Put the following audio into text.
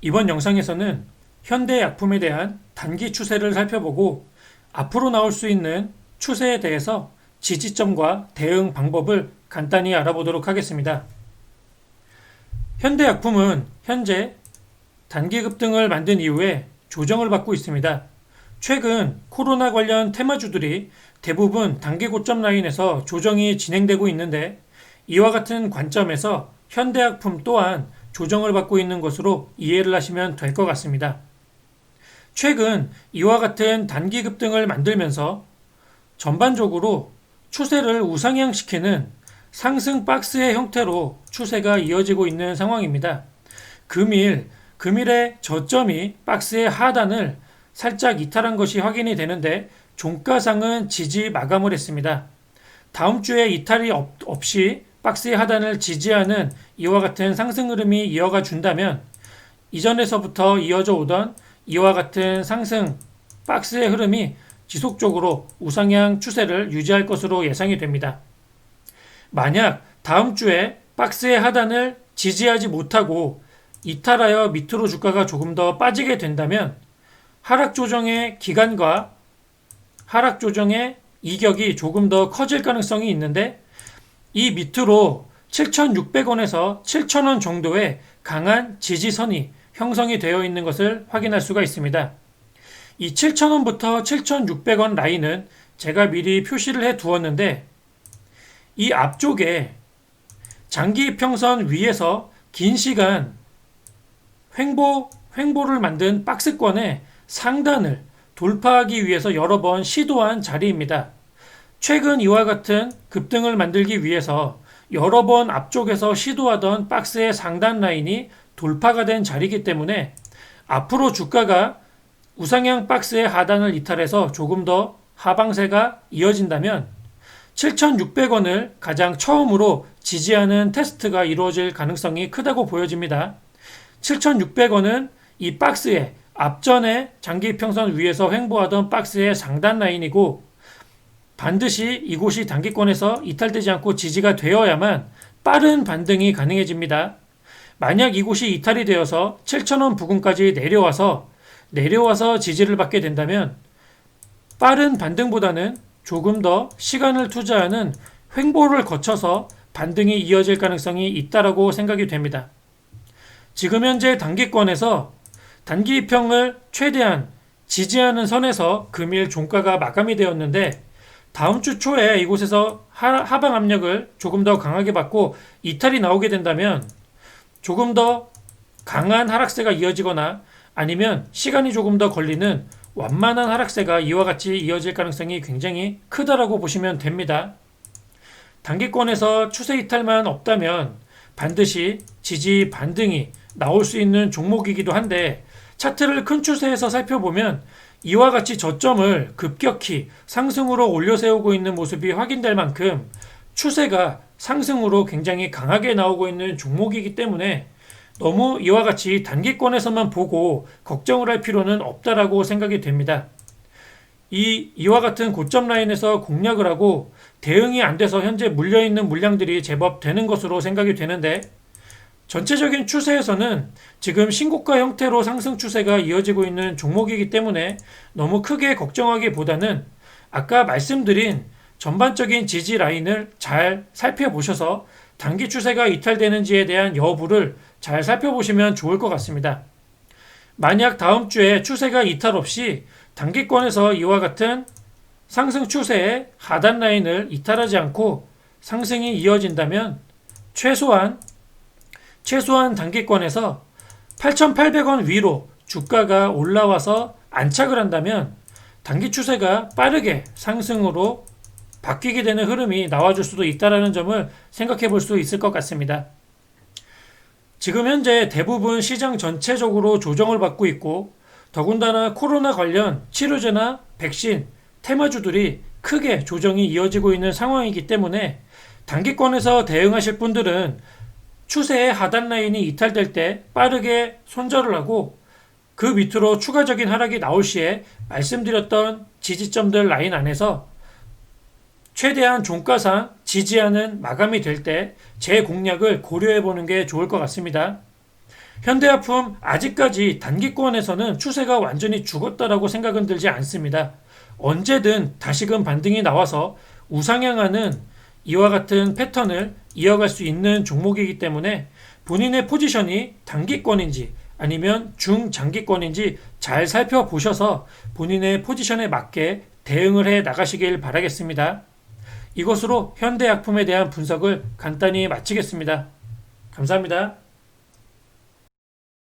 이번 영상에서는 현대약품에 대한 단기 추세를 살펴보고 앞으로 나올 수 있는 추세에 대해서 지지점과 대응 방법을 간단히 알아보도록 하겠습니다. 현대약품은 현재 단기 급등을 만든 이후에 조정을 받고 있습니다. 최근 코로나 관련 테마주들이 대부분 단기 고점 라인에서 조정이 진행되고 있는데, 이와 같은 관점에서 현대약품 또한 조정을 받고 있는 것으로 이해를 하시면 될 것 같습니다. 최근 이와 같은 단기 급등을 만들면서 전반적으로 추세를 우상향시키는 상승 박스의 형태로 추세가 이어지고 있는 상황입니다. 금일의 저점이 박스의 하단을 살짝 이탈한 것이 확인이 되는데, 종가상은 지지 마감을 했습니다. 다음 주에 이탈이 없이 박스의 하단을 지지하는 이와 같은 상승 흐름이 이어가 준다면, 이전에서부터 이어져 오던 이와 같은 상승 박스의 흐름이 지속적으로 우상향 추세를 유지할 것으로 예상이 됩니다. 만약 다음 주에 박스의 하단을 지지하지 못하고 이탈하여 밑으로 주가가 조금 더 빠지게 된다면, 하락 조정의 기간과 하락 조정의 이격이 조금 더 커질 가능성이 있는데, 이 밑으로 7,600원에서 7,000원 정도의 강한 지지선이 형성이 되어 있는 것을 확인할 수가 있습니다. 이 7,000원부터 7,600원 라인은 제가 미리 표시를 해 두었는데, 이 앞쪽에 장기 평선 위에서 긴 시간 횡보를 만든 박스권의 상단을 돌파하기 위해서 여러 번 시도한 자리입니다. 최근 이와 같은 급등을 만들기 위해서 여러 번 앞쪽에서 시도하던 박스의 상단 라인이 돌파가 된 자리이기 때문에, 앞으로 주가가 우상향 박스의 하단을 이탈해서 조금 더 하방세가 이어진다면 7,600원을 가장 처음으로 지지하는 테스트가 이루어질 가능성이 크다고 보여집니다. 7,600원은 이 박스의 앞전에 장기평선 위에서 횡보하던 박스의 상단 라인이고, 반드시 이곳이 단기권에서 이탈되지 않고 지지가 되어야만 빠른 반등이 가능해집니다. 만약 이곳이 이탈이 되어서 7,000원 부근까지 내려와서 지지를 받게 된다면, 빠른 반등보다는 조금 더 시간을 투자하는 횡보를 거쳐서 반등이 이어질 가능성이 있다라고 생각이 됩니다. 지금 현재 단기권에서 단기평을 최대한 지지하는 선에서 금일 종가가 마감이 되었는데, 다음 주 초에 이곳에서 하방 압력을 조금 더 강하게 받고 이탈이 나오게 된다면 조금 더 강한 하락세가 이어지거나, 아니면 시간이 조금 더 걸리는 완만한 하락세가 이와 같이 이어질 가능성이 굉장히 크다라고 보시면 됩니다. 단기권에서 추세 이탈만 없다면 반드시 지지 반등이 나올 수 있는 종목이기도 한데, 차트를 큰 추세에서 살펴보면 이와 같이 저점을 급격히 상승으로 올려 세우고 있는 모습이 확인될 만큼 추세가 상승으로 굉장히 강하게 나오고 있는 종목이기 때문에, 너무 이와 같이 단기권에서만 보고 걱정을 할 필요는 없다라고 생각이 됩니다. 이와 같은 고점 라인에서 공략을 하고 대응이 안 돼서 현재 물려있는 물량들이 제법 되는 것으로 생각이 되는데, 전체적인 추세에서는 지금 신고가 형태로 상승 추세가 이어지고 있는 종목이기 때문에 너무 크게 걱정하기보다는 아까 말씀드린 전반적인 지지 라인을 잘 살펴보셔서 단기 추세가 이탈되는지에 대한 여부를 잘 살펴보시면 좋을 것 같습니다. 만약 다음 주에 추세가 이탈 없이 단기권에서 이와 같은 상승 추세의 하단 라인을 이탈하지 않고 상승이 이어진다면, 최소한 단기권에서 8,800원 위로 주가가 올라와서 안착을 한다면 단기 추세가 빠르게 상승으로 바뀌게 되는 흐름이 나와줄 수도 있다는 점을 생각해 볼 수 있을 것 같습니다. 지금 현재 대부분 시장 전체적으로 조정을 받고 있고, 더군다나 코로나 관련 치료제나 백신, 테마주들이 크게 조정이 이어지고 있는 상황이기 때문에, 단기권에서 대응하실 분들은 추세의 하단 라인이 이탈될 때 빠르게 손절을 하고, 그 밑으로 추가적인 하락이 나올 시에 말씀드렸던 지지점들 라인 안에서 최대한 종가상 지지하는 마감이 될 때 제 공략을 고려해 보는 게 좋을 것 같습니다. 현대약품 아직까지 단기권에서는 추세가 완전히 죽었다라고 생각은 들지 않습니다. 언제든 다시금 반등이 나와서 우상향하는 이와 같은 패턴을 이어갈 수 있는 종목이기 때문에 본인의 포지션이 단기권인지 아니면 중장기권인지 잘 살펴보셔서 본인의 포지션에 맞게 대응을 해 나가시길 바라겠습니다. 이것으로 현대약품에 대한 분석을 간단히 마치겠습니다. 감사합니다.